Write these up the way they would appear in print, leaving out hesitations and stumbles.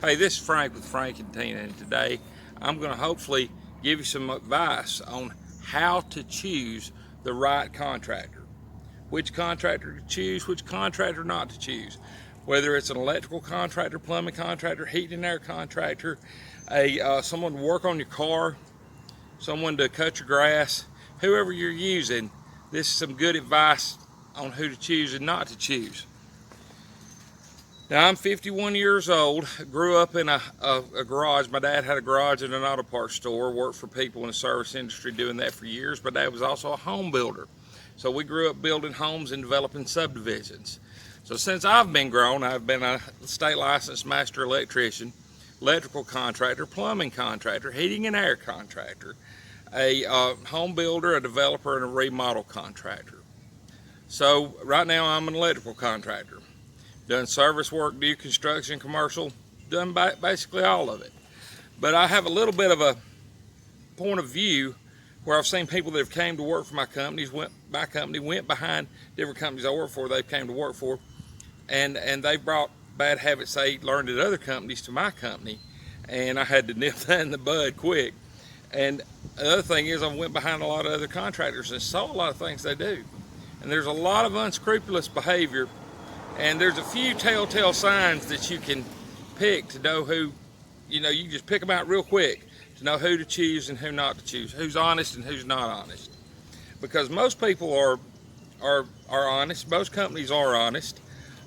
Hey, this is Frank with Frank and Tina, and today I'm going to hopefully give you some advice on how to choose the right contractor. Which contractor to choose, which contractor not to choose. Whether it's an electrical contractor, plumbing contractor, heating and air contractor, someone to work on your car, someone to cut your grass, whoever you're using, this is some good advice on who to choose and not to choose. Now, I'm 51 years old, grew up in a garage. My dad had a garage in an auto parts store, worked for people in the service industry doing that for years. My dad was also a home builder. So we grew up building homes and developing subdivisions. So since I've been grown, I've been a state licensed master electrician, electrical contractor, plumbing contractor, heating and air contractor, a home builder, a developer, and a remodel contractor. So right now I'm an electrical contractor. Done service work, new construction, commercial, done basically all of it. But I have a little bit of a point of view where I've seen people that have came to work for my companies, went behind different companies I work for, they came to work for, and they brought bad habits they learned at other companies to my company, and I had to nip that in the bud quick. And the other thing is I went behind a lot of other contractors and saw a lot of things they do. And there's a lot of unscrupulous behavior. And there's a few telltale signs that you can pick to know who, you can just pick them out real quick to know who to choose and who not to choose, who's honest and who's not honest. Because most people are honest, most companies are honest,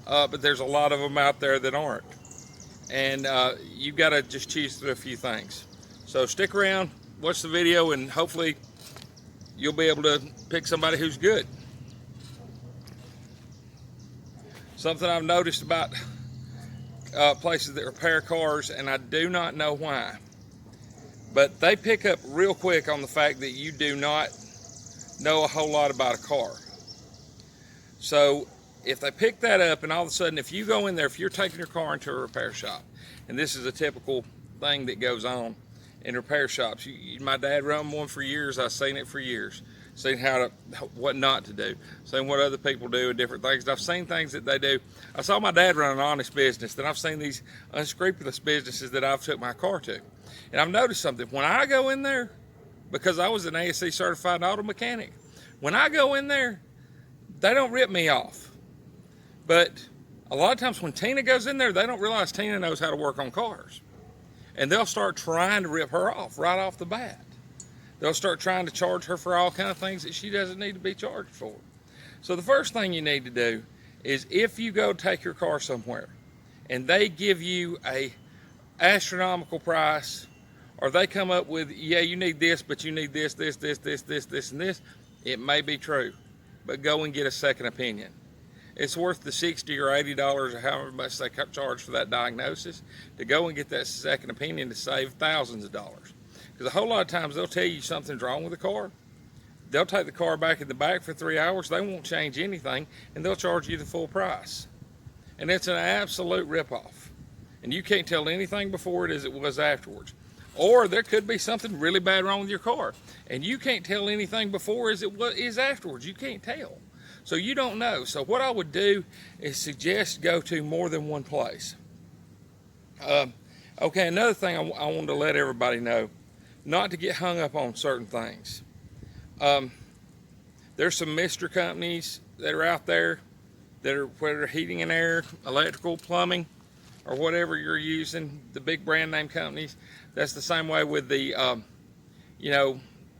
but there's a lot of them out there that aren't. And you've got to just choose through a few things. So stick around, watch the video, and hopefully you'll be able to pick somebody who's good. Something I've noticed about places that repair cars, and I do not know why, but they pick up real quick on the fact that you do not know a whole lot about a car. So if they pick that up, and all of a sudden if you go in there, if you're taking your car into a repair shop, and this is a typical thing that goes on in repair shops. My dad run one for years. I've seen it for years. Seen what not to do, seen what other people do and different things. And I've seen things that they do. I saw my dad run an honest business, then I've seen these unscrupulous businesses that I've took my car to. And I've noticed something. When I go in there, because I was an ASC certified auto mechanic, when I go in there, they don't rip me off. But a lot of times when Tina goes in there, they don't realize Tina knows how to work on cars. And they'll start trying to rip her off right off the bat. They'll start trying to charge her for all kind of things that she doesn't need to be charged for. So the first thing you need to do is, if you go take your car somewhere and they give you a astronomical price, or they come up with, yeah, you need this, but you need this, this, and this, it may be true, but go and get a second opinion. It's worth the $60 or $80 or however much they charge for that diagnosis to go and get that second opinion to save thousands of dollars. Because a whole lot of times they'll tell you something's wrong with the car. They'll take the car back in the back for 3 hours. They won't change anything, and they'll charge you the full price. And it's an absolute ripoff. And you can't tell anything before it as it was afterwards. Or there could be something really bad wrong with your car, and you can't tell anything before as it is afterwards. You can't tell. So you don't know. So what I would do is suggest go to more than one place. Okay, another thing I wanted to let everybody know, not to get hung up on certain things. There's some mystery companies that are out there that are, whether heating and air, electrical, plumbing, or whatever you're using, the big brand name companies. That's the same way with the,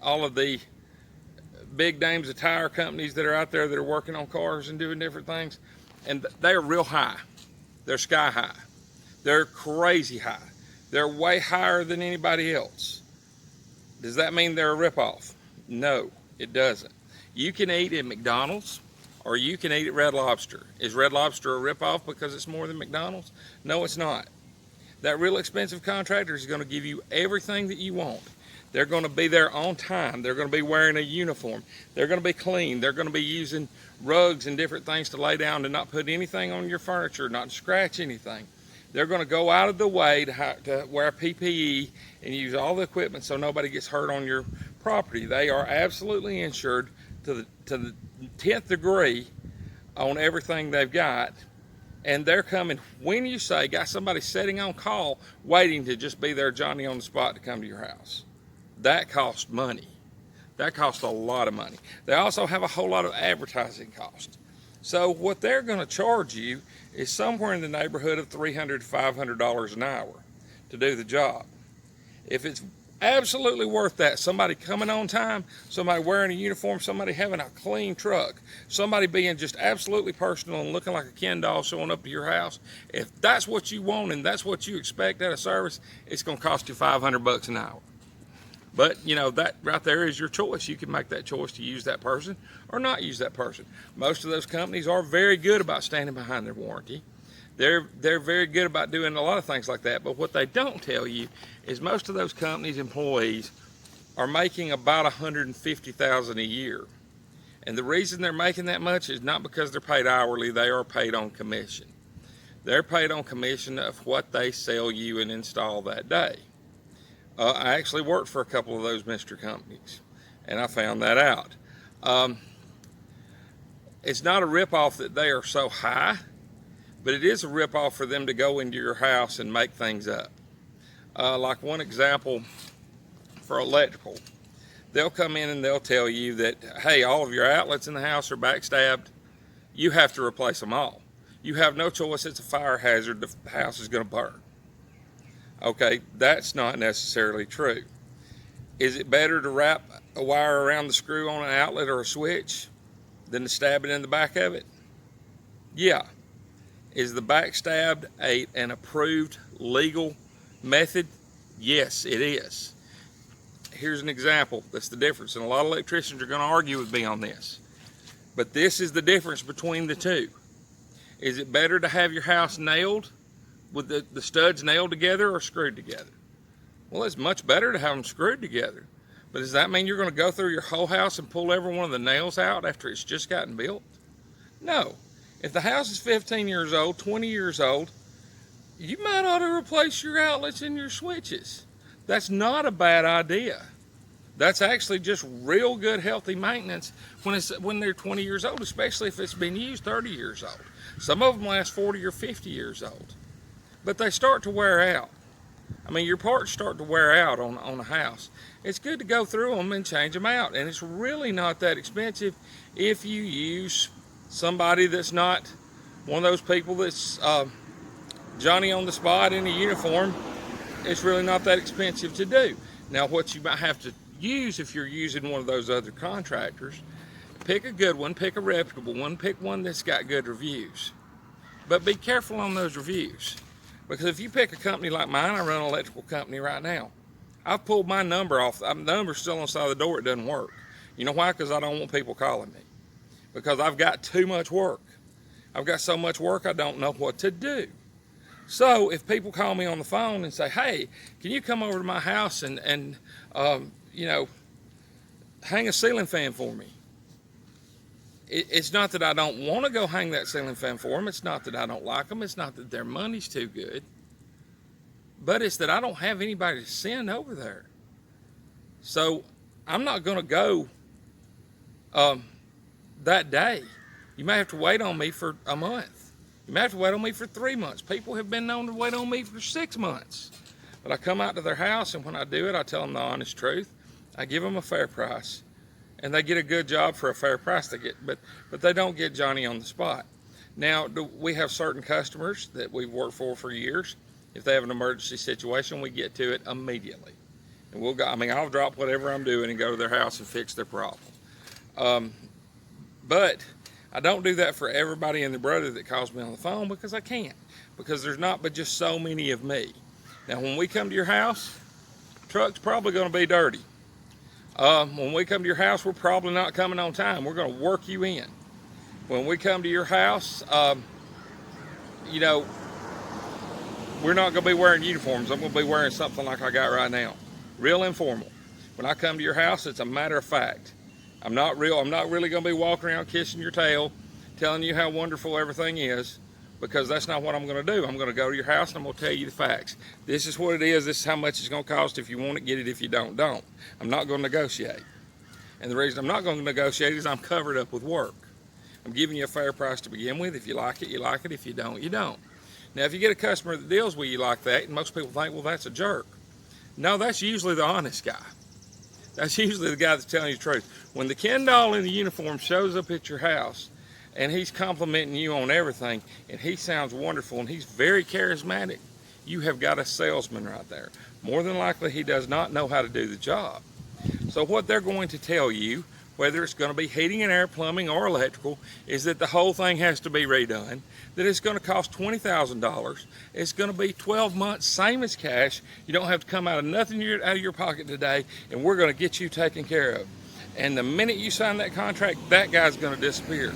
all of the big names of tire companies that are out there that are working on cars and doing different things. And they're real high. They're sky high. They're crazy high. They're way higher than anybody else. Does that mean they're a ripoff? No, it doesn't. You can eat at McDonald's, or you can eat at Red Lobster. Is Red Lobster a ripoff because it's more than McDonald's? No, it's not. That real expensive contractor is going to give you everything that you want. They're going to be there on time. They're going to be wearing a uniform. They're going to be clean. They're going to be using rugs and different things to lay down to not put anything on your furniture, not to scratch anything. They're going to go out of the way to wear PPE and use all the equipment so nobody gets hurt on your property. They are absolutely insured to the 10th degree on everything they've got, and they're coming when you say, got somebody sitting on call waiting to just be there Johnny on the spot to come to your house. That costs money. That costs a lot of money. They also have a whole lot of advertising cost. So what they're going to charge you is somewhere in the neighborhood of $300 to $500 an hour to do the job. If it's absolutely worth that, somebody coming on time, somebody wearing a uniform, somebody having a clean truck, somebody being just absolutely personal and looking like a Ken doll showing up to your house, if that's what you want and that's what you expect out of service, it's going to cost you $500 an hour. But, you know, that right there is your choice. You can make that choice to use that person or not use that person. Most of those companies are very good about standing behind their warranty. They're very good about doing a lot of things like that. But what they don't tell you is most of those companies' employees are making about $150,000 a year. And the reason they're making that much is not because they're paid hourly. They are paid on commission. They're paid on commission of what they sell you and install that day. I actually worked for a couple of those mystery companies, and I found that out. It's not a ripoff that they are so high, but it is a ripoff for them to go into your house and make things up. Like one example for electrical, they'll come in and they'll tell you that, hey, all of your outlets in the house are backstabbed. You have to replace them all. You have no choice. It's a fire hazard. The house is going to burn. Okay, that's not necessarily true. Is it better to wrap a wire around the screw on an outlet or a switch than to stab it in the back of it? Yeah. Is the backstab an approved legal method? Yes, it is. Here's an example. That's the difference. And a lot of electricians are going to argue with me on this. But this is the difference between the two. Is it better to have your house nailed with the studs nailed together or screwed together? Well, it's much better to have them screwed together. But does that mean you're going to go through your whole house and pull every one of the nails out after it's just gotten built? No. If the house is 15 years old, 20 years old, you might ought to replace your outlets and your switches. That's not a bad idea. That's actually just real good, healthy maintenance when they're 20 years old, especially if it's been used 30 years old. Some of them last 40 or 50 years old. But they start to wear out. I mean, your parts start to wear out on a house. It's good to go through them and change them out. And it's really not that expensive if you use somebody that's not one of those people that's Johnny on the spot in a uniform. It's really not that expensive to do. Now, what you might have to use if you're using one of those other contractors, pick a good one, pick a reputable one, pick one that's got good reviews. But be careful on those reviews. Because if you pick a company like mine, I run an electrical company right now. I've pulled my number off. The number's still on the side of the door. It doesn't work. You know why? Because I don't want people calling me. Because I've got too much work. I've got so much work I don't know what to do. So if people call me on the phone and say, hey, can you come over to my house and you know, hang a ceiling fan for me? It's not that I don't want to go hang that ceiling fan for them. It's not that I don't like them. It's not that their money's too good. But it's that I don't have anybody to send over there. So I'm not going to go that day. You may have to wait on me for a month. You may have to wait on me for 3 months. People have been known to wait on me for 6 months. But I come out to their house, and when I do it, I tell them the honest truth. I give them a fair price. And they get a good job for a fair price. But they don't get Johnny on the spot. Now, we have certain customers that we've worked for years. If they have an emergency situation, we get to it immediately. And we'll go. I mean, I'll drop whatever I'm doing and go to their house and fix their problem. But I don't do that for everybody and their brother that calls me on the phone, because I can't. Because there's not but just so many of me. Now, when we come to your house, truck's probably going to be dirty. When we come to your house, we're probably not coming on time. We're going to work you in. When we come to your house, you know, we're not going to be wearing uniforms. I'm going to be wearing something like I got right now. Real informal. When I come to your house, it's a matter of fact. I'm not really going to be walking around kissing your tail, telling you how wonderful everything is, because that's not what I'm going to do. I'm going to go to your house and I'm going to tell you the facts. This is what it is. This is how much it's going to cost. If you want it, get it. If you don't, don't. I'm not going to negotiate. And the reason I'm not going to negotiate is I'm covered up with work. I'm giving you a fair price to begin with. If you like it, you like it. If you don't, you don't. Now, if you get a customer that deals with you like that, and most people think, well, that's a jerk. No, that's usually the honest guy. That's usually the guy that's telling you the truth. When the Ken doll in the uniform shows up at your house and he's complimenting you on everything and he sounds wonderful and he's very charismatic, you have got a salesman right there. More than likely, he does not know how to do the job. So what they're going to tell you, whether it's going to be heating and air, plumbing, or electrical, is that the whole thing has to be redone, that it's going to cost $20,000, it's going to be 12 months, same as cash, you don't have to come out of nothing out of your pocket today, and we're going to get you taken care of. And the minute you sign that contract, that guy's going to disappear.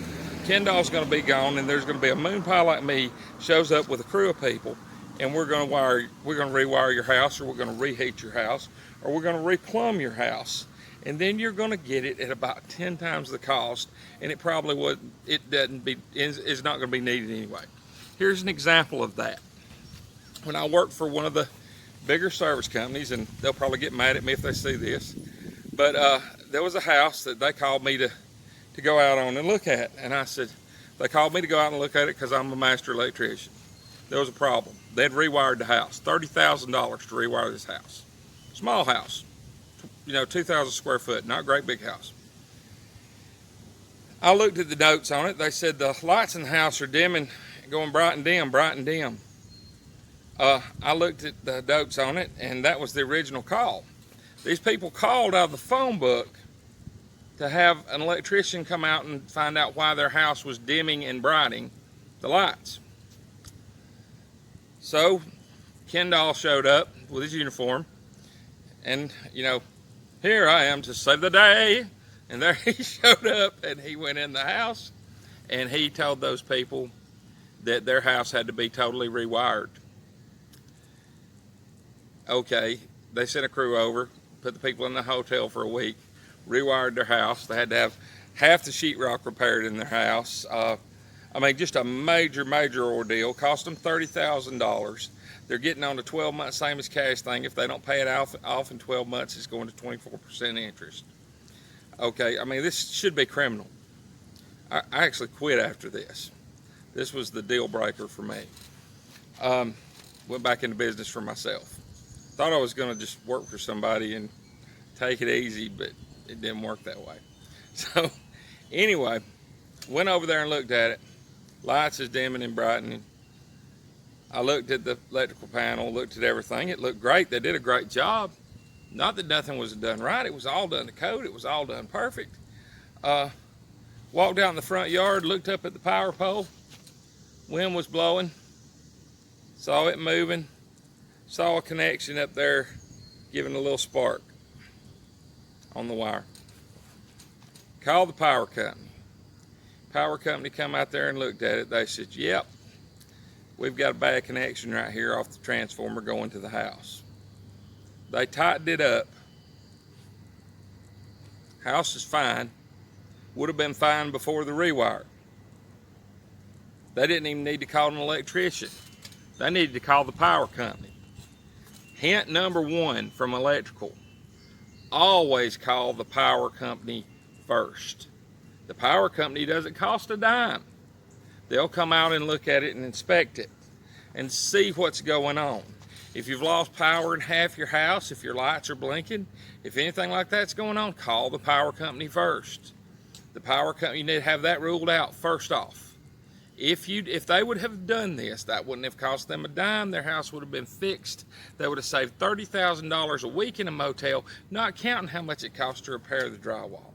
Ken doll's going to be gone, and there's going to be a moon pie like me shows up with a crew of people, and we're going to rewire your house, or we're going to reheat your house, or we're going to replumb your house. And then you're going to get it at about 10 times the cost, and it probably is not going to be needed anyway. Here's an example of that. When I worked for one of the bigger service companies, and they'll probably get mad at me if they see this, but there was a house that they called me to go out on and look at, and I said, they called me to go out and look at it because I'm a master electrician. There was a problem. They'd rewired the house, $30,000 to rewire this house. Small house. 2,000 square foot, not a great big house. I looked at the notes on it. They said the lights in the house are dimming, going bright and dim, bright and dim. I looked at the notes on it, and that was the original call. These people called out of the phone book to have an electrician come out and find out why their house was dimming and brighting the lights. So Ken doll showed up with his uniform, and here I am to save the day. And there he showed up, and he went in the house, and he told those people that their house had to be totally rewired. Okay, they sent a crew over, put the people in the hotel for a week, rewired their house. They had to have half the sheetrock repaired in their house. Just a major, major ordeal. Cost them $30,000. They're getting on the 12-month same as cash thing. If they don't pay it off in 12 months, it's going to 24% interest. Okay, this should be criminal. I actually quit after this. This was the deal breaker for me. Went back into business for myself. Thought I was going to just work for somebody and take it easy, but it didn't work that way. So anyway, went over there and looked at it. Lights is dimming and brightening. I looked at the electrical panel, looked at everything. It looked great. They did a great job. Not that nothing was done right. It was all done to code. It was all done perfect. Walked down the front yard, looked up at the power pole. Wind was blowing. Saw it moving. Saw a connection up there giving a little spark on the wire. Called the power company. Power company come out there and looked at it. They said, yep, we've got a bad connection right here off the transformer going to the house. They tightened it up. House is fine. Would have been fine before the rewire. They didn't even need to call an electrician. They needed to call the power company. Hint number one from electrical: always call the power company first. The power company doesn't cost a dime. They'll come out and look at it and inspect it and see what's going on. If you've lost power in half your house, if your lights are blinking, if anything like that's going on, call the power company first. The power company, you need to have that ruled out first off. If they would have done this, that wouldn't have cost them a dime. Their house would have been fixed. They would have saved $30,000 a week in a motel, not counting how much it costs to repair the drywall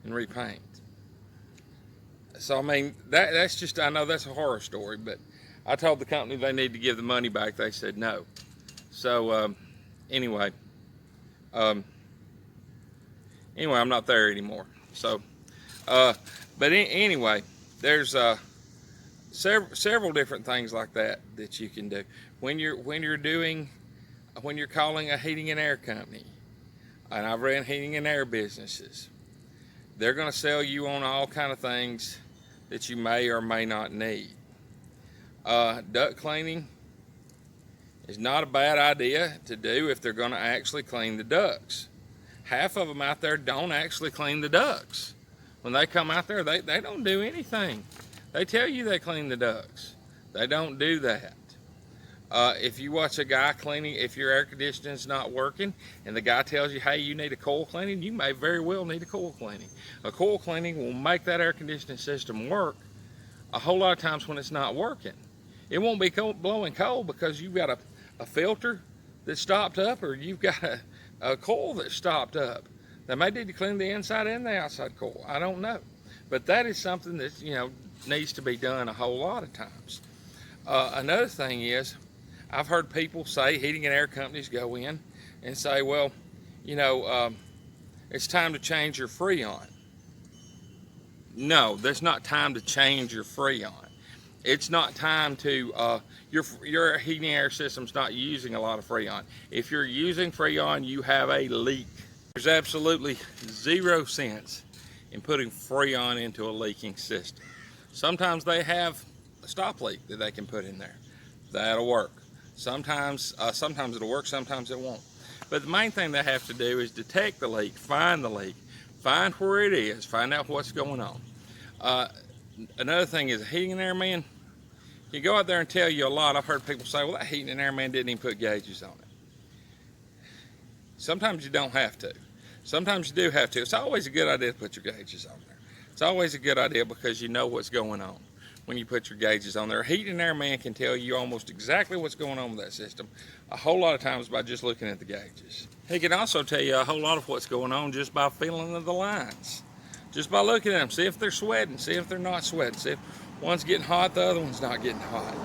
and repaint. So that's just, I know that's a horror story, but I told the company they need to give the money back. They said no. So anyway, I'm not there anymore. So, anyway, there's several different things like that you can do when you're calling a heating and air company. And I've ran heating and air businesses. They're going to sell you on all kind of things that you may or may not need. Duct cleaning is not a bad idea to do if they're going to actually clean the ducts. Half of them out there don't actually clean the ducts. When they come out there, they don't do anything. They tell you they clean the ducts. They don't do that. If you watch a guy cleaning, if your air conditioning's not working and the guy tells you, hey, you need a coil cleaning, you may very well need a coil cleaning. A coil cleaning will make that air conditioning system work a whole lot of times when it's not working. It won't be blowing cold because you've got a filter that's stopped up, or you've got a coil that's stopped up. They may need to clean the inside and the outside coil. I don't know. But that is something that, needs to be done a whole lot of times. Another thing is, I've heard people say, heating and air companies go in and say, well, it's time to change your Freon. No, there's not time to change your Freon. It's not time to, your heating and air system's not using a lot of Freon. If you're using Freon, you have a leak. There's absolutely 0 sense in putting Freon into a leaking system. Sometimes they have a stop leak that they can put in there. That'll work. Sometimes it'll work, sometimes it won't. But the main thing they have to do is detect the leak, find where it is, find out what's going on. Another thing is, a heating and air man, you go out there and tell you a lot. I've heard people say, well, that heating and air man didn't even put gauges on it. Sometimes you don't have to. Sometimes you do have to. It's always a good idea to put your gauges on there. It's always a good idea because you know what's going on when you put your gauges on there. A heating and air man can tell you almost exactly what's going on with that system a whole lot of times by just looking at the gauges. He can also tell you a whole lot of what's going on just by feeling of the lines. Just by looking at them, see if they're sweating, see if they're not sweating, see if one's getting hot, the other one's not getting hot.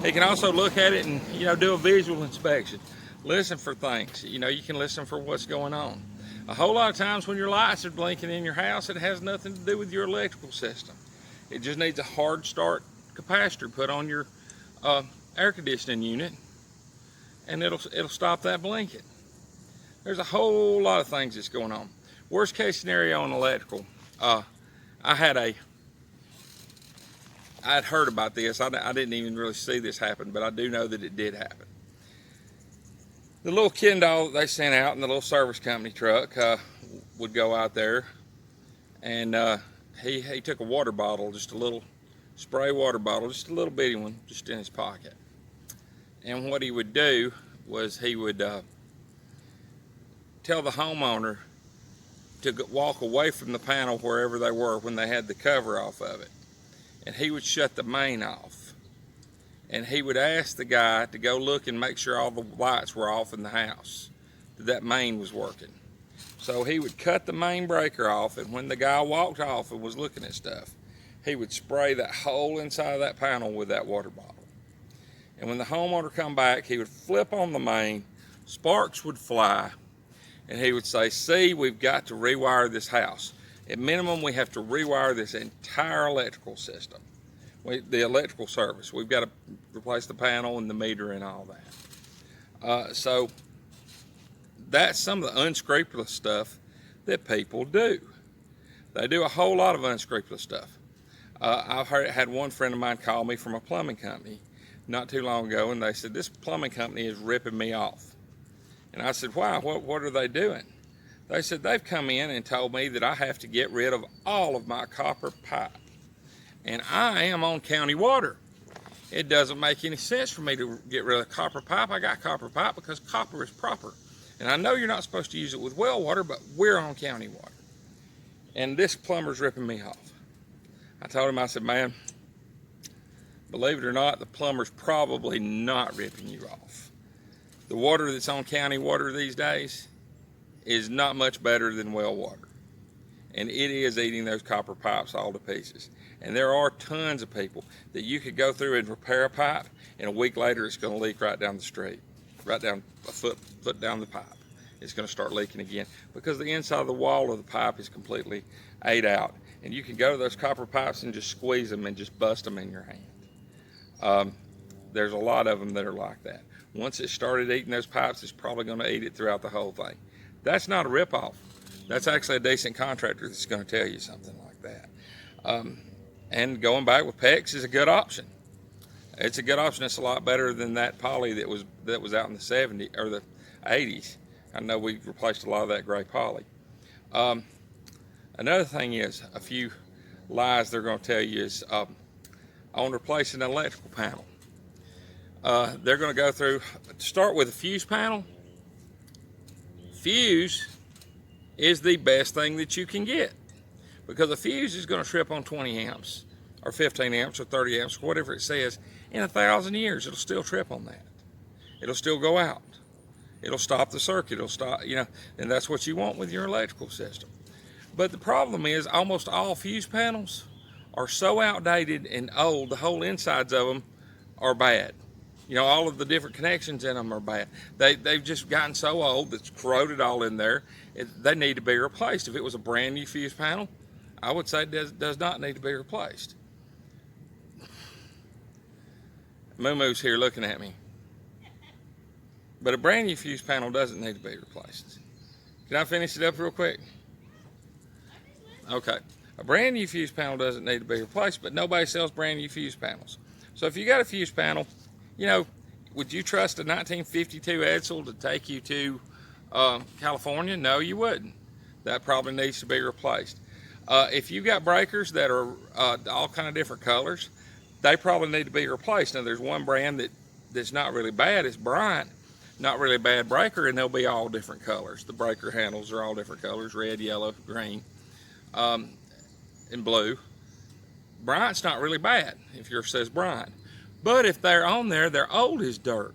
He can also look at it and, do a visual inspection. Listen for things. You can listen for what's going on. A whole lot of times when your lights are blinking in your house, it has nothing to do with your electrical system. It just needs a hard start capacitor put on your air conditioning unit, and it'll stop that blinking. There's a whole lot of things that's going on. Worst case scenario on electrical, I'd heard about this. I didn't even really see this happen, but I do know that it did happen. The little Kindle that they sent out in the little service company truck would go out there, and he took a water bottle, just a little spray water bottle, just a little bitty one, just in his pocket. And what he would do was he would tell the homeowner to walk away from the panel wherever they were when they had the cover off of it. And he would shut the main off. And he would ask the guy to go look and make sure all the lights were off in the house, that main was working. So he would cut the main breaker off, and when the guy walked off and was looking at stuff, he would spray that whole inside of that panel with that water bottle. And when the homeowner come back, he would flip on the main, sparks would fly, and he would say, see, we've got to rewire this house. At minimum, we have to rewire this entire electrical system. The electrical service. We've got to replace the panel and the meter and all that. So that's some of the unscrupulous stuff that people do. They do a whole lot of unscrupulous stuff. I've had one friend of mine call me from a plumbing company not too long ago, and they said, this plumbing company is ripping me off. And I said, why? What are they doing? They said, they've come in and told me that I have to get rid of all of my copper pipe. And I am on county water. It doesn't make any sense for me to get rid of copper pipe. I got copper pipe because copper is proper. And I know you're not supposed to use it with well water, but we're on county water. And this plumber's ripping me off. I told him, I said, man, believe it or not, the plumber's probably not ripping you off. The water that's on county water these days is not much better than well water. And it is eating those copper pipes all to pieces. And there are tons of people that you could go through and repair a pipe, and a week later it's going to leak right down the street, right down a foot down the pipe. It's going to start leaking again because the inside of the wall of the pipe is completely ate out. And you can go to those copper pipes and just squeeze them and just bust them in your hand. There's a lot of them that are like that. Once it started eating those pipes, it's probably going to eat it throughout the whole thing. That's not a ripoff. That's actually a decent contractor that's going to tell you something like that. And going back with PEX is a good option. It's a good option. It's a lot better than that poly that was out in the 70s or the 80s. I know we replaced a lot of that gray poly. Another thing is, a few lies they're going to tell you is on replacing an electrical panel. They're going to go through, start with a fuse panel. Fuse is the best thing that you can get, because a fuse is going to trip on 20 amps or 15 amps or 30 amps, whatever it says. In 1,000 years, it'll still trip on that. It'll still go out. It'll stop the circuit. It'll stop, and that's what you want with your electrical system. But the problem is, almost all fuse panels are so outdated and old, the whole insides of them are bad. All of the different connections in them are bad. They've just gotten so old, it's corroded all in there. They need to be replaced. If it was a brand new fuse panel, I would say it does not need to be replaced. Moo Moo's here looking at me. But a brand new fuse panel doesn't need to be replaced. Can I finish it up real quick? Okay. A brand new fuse panel doesn't need to be replaced, but nobody sells brand new fuse panels. So if you got a fuse panel, would you trust a 1952 Edsel to take you to California? No, you wouldn't. That probably needs to be replaced. If you got breakers that are all kind of different colors, they probably need to be replaced. Now, there's one brand that's not really bad. It's Bryant. Not really a bad breaker, and they'll be all different colors. The breaker handles are all different colors: red, yellow, green, and blue. Bryant's not really bad if yours says Bryant. But if they're on there, they're old as dirt.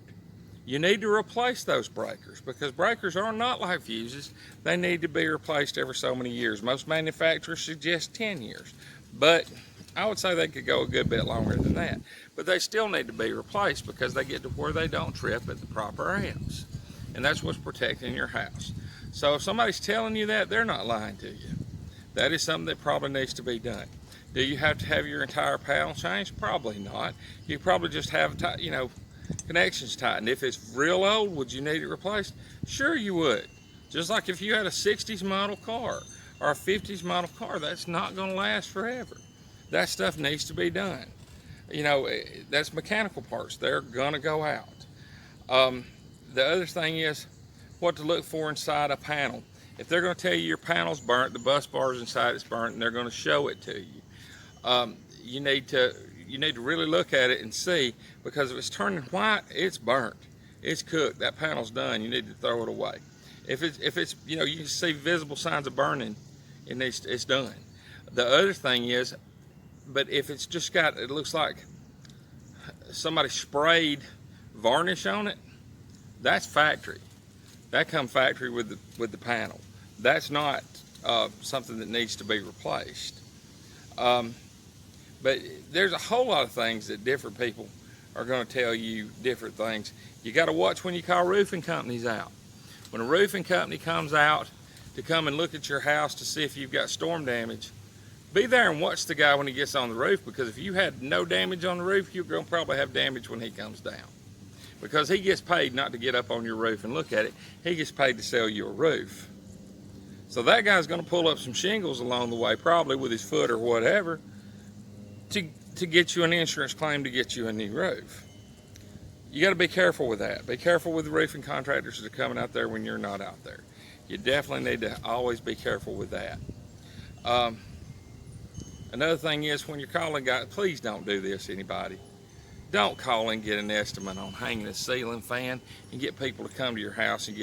You need to replace those breakers, because breakers are not like fuses. They need to be replaced every so many years. Most manufacturers suggest 10 years, but I would say they could go a good bit longer than that. But they still need to be replaced, because they get to where they don't trip at the proper amps. And that's what's protecting your house. So if somebody's telling you that, they're not lying to you. That is something that probably needs to be done. Do you have to have your entire panel changed? Probably not. You probably just have, connections tightened. If it's real old, would you need it replaced? Sure you would. Just like if you had a 60s model car or a 50s model car, that's not going to last forever. That stuff needs to be done. That's mechanical parts. They're going to go out. The other thing is what to look for inside a panel. If they're going to tell you your panel's burnt, the bus bars inside it's burnt, and they're going to show it to you, you need to really look at it and see, because if it's turning white, it's burnt. It's cooked. That panel's done. You need to throw it away. If it's you can see visible signs of burning, it's done. The other thing is, but if it's just it looks like somebody sprayed varnish on it, that's factory. That comes factory with the panel. That's not something that needs to be replaced. But there's a whole lot of things that different people are going to tell you different things. You got to watch when you call roofing companies out. When a roofing company comes out to come and look at your house to see if you've got storm damage, be there and watch the guy when he gets on the roof, because if you had no damage on the roof, you're going to probably have damage when he comes down. Because he gets paid not to get up on your roof and look at it. He gets paid to sell you a roof. So that guy's going to pull up some shingles along the way, probably with his foot or whatever, to get you an insurance claim to get you a new roof. You got to be careful with that. Be careful with the roofing contractors that are coming out there when you're not out there. You definitely need to always be careful with that. Another thing is, when you're calling guys, please don't do this, anybody. Don't call and get an estimate on hanging a ceiling fan and get people to come to your house and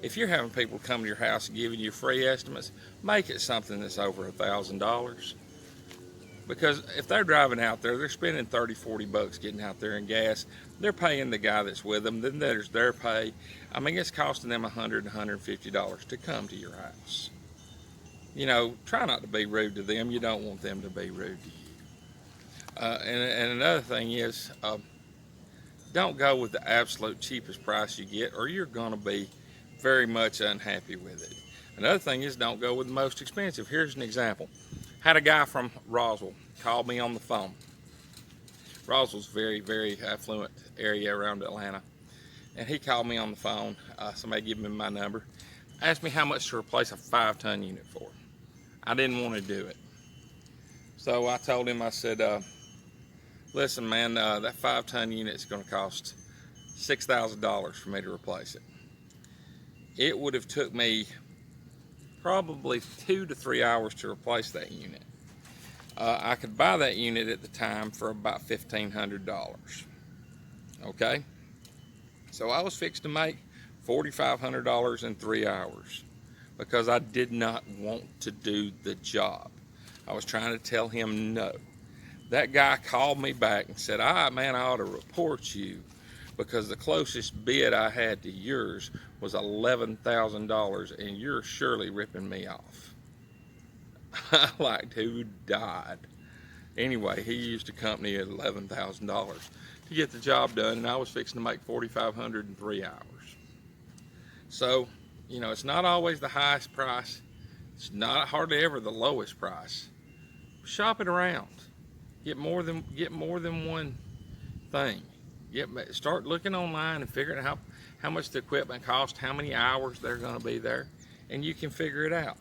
if you're having people come to your house and giving you free estimates, make it something that's over $1,000. Because if they're driving out there, they're spending 30, 40 bucks getting out there in gas. They're paying the guy that's with them. Then there's their pay. I mean, it's costing them $100, $150 to come to your house. Try not to be rude to them. You don't want them to be rude to you. And another thing is, don't go with the absolute cheapest price you get, or you're going to be very much unhappy with it. Another thing is, don't go with the most expensive. Here's an example. Had a guy from Roswell called me on the phone. Roswell's very, very affluent area around Atlanta. And he called me on the phone. Somebody gave me my number. Asked me how much to replace a 5-ton unit for. I didn't want to do it. So I told him, I said, listen, man, that 5-ton unit is going to cost $6,000 for me to replace it. It would have took me probably 2 to 3 hours to replace that unit. I could buy that unit at the time for about $1,500. Okay, so I was fixed to make $4,500 in 3 hours because I did not want to do the job. I was trying to tell him no. That guy called me back and said, man, I ought to report you because the closest bid I had to yours was $11,000 and you're surely ripping me off. I like, who died? Anyway, he used a company at $11,000 to get the job done, and I was fixing to make $4,500 in 3 hours. So, you know, it's not always the highest price. It's not hardly ever the lowest price. Shop it around. Get more than one thing. Start looking online and figuring out how much the equipment costs, how many hours they're going to be there, and you can figure it out.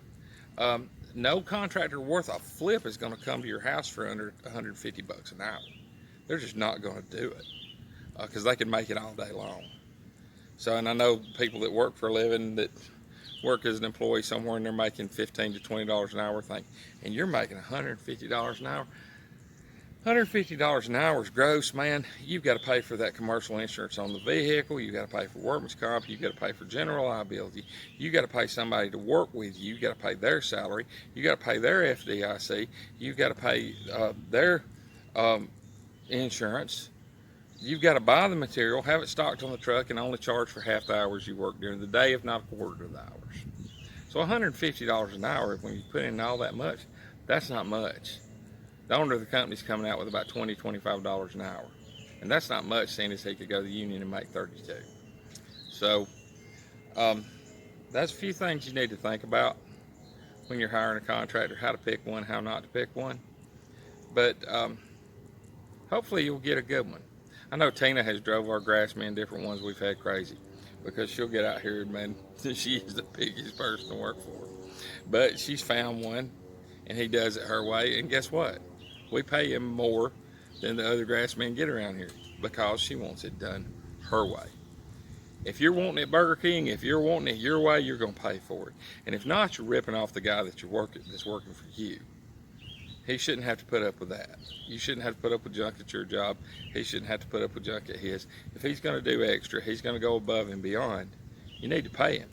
No contractor worth a flip is going to come to your house for under $150 an hour. They're just not going to do it because they can make it all day long. So, and I know people that work for a living that work as an employee somewhere and they're making $15 to $20 an hour, and you're making $150 an hour. $150 an hour is gross, man. You've got to pay for that commercial insurance on the vehicle. You've got to pay for workman's comp. You've got to pay for general liability. You've got to pay somebody to work with you. You've got to pay their salary. You've got to pay their FDIC. You've got to pay their insurance. You've got to buy the material, have it stocked on the truck, and only charge for half the hours you work during the day, if not a quarter of the hours. So $150 an hour, when you put in all that much, that's not much. The owner of the company's coming out with about $20, $25 an hour. And that's not much, seeing as he could go to the union and make 32. So that's a few things you need to think about when you're hiring a contractor, how to pick one, how not to pick one. But hopefully you'll get a good one. I know Tina has drove our grassmen, different ones we've had crazy, because she'll get out here, man, she is the biggest person to work for. But she's found one, and he does it her way, and guess what? We pay him more than the other grassmen get around here because she wants it done her way. If you're wanting it Burger King, if you're wanting it your way, you're going to pay for it. And if not, you're ripping off the guy that's working for you. He shouldn't have to put up with that. You shouldn't have to put up with junk at your job. He shouldn't have to put up with junk at his. If he's going to do extra, he's going to go above and beyond, you need to pay him.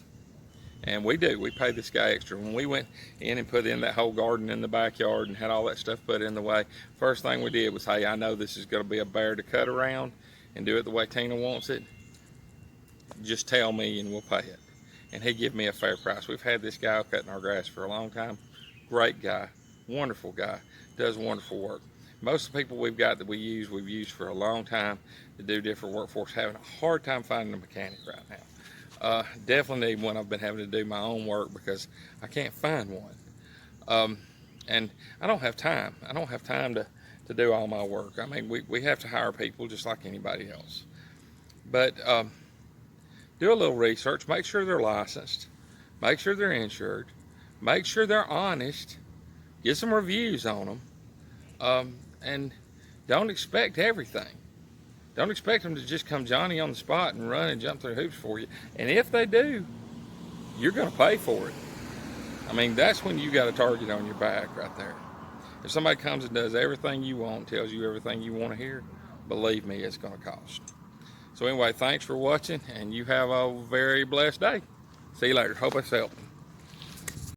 And we do. We pay this guy extra. When we went in and put in that whole garden in the backyard and had all that stuff put in the way, first thing we did was, hey, I know this is going to be a bear to cut around and do it the way Tina wants it. Just tell me and we'll pay it. And he gave me a fair price. We've had this guy cutting our grass for a long time. Great guy. Wonderful guy. Does wonderful work. Most of the people we've got that we've used for a long time to do different work for us. Having a hard time finding a mechanic right now. Definitely need one. I've been having to do my own work because I can't find one. And I don't have time. I don't have time to do all my work. I mean, we have to hire people just like anybody else. But do a little research. Make sure they're licensed. Make sure they're insured. Make sure they're honest. Get some reviews on them. And don't expect everything. Don't expect them to just come Johnny on the spot and run and jump through hoops for you. And if they do, you're going to pay for it. I mean, that's when you got a target on your back right there. If somebody comes and does everything you want, tells you everything you want to hear, believe me, it's going to cost. So anyway, thanks for watching, and you have a very blessed day. See you later. Hope it's helped.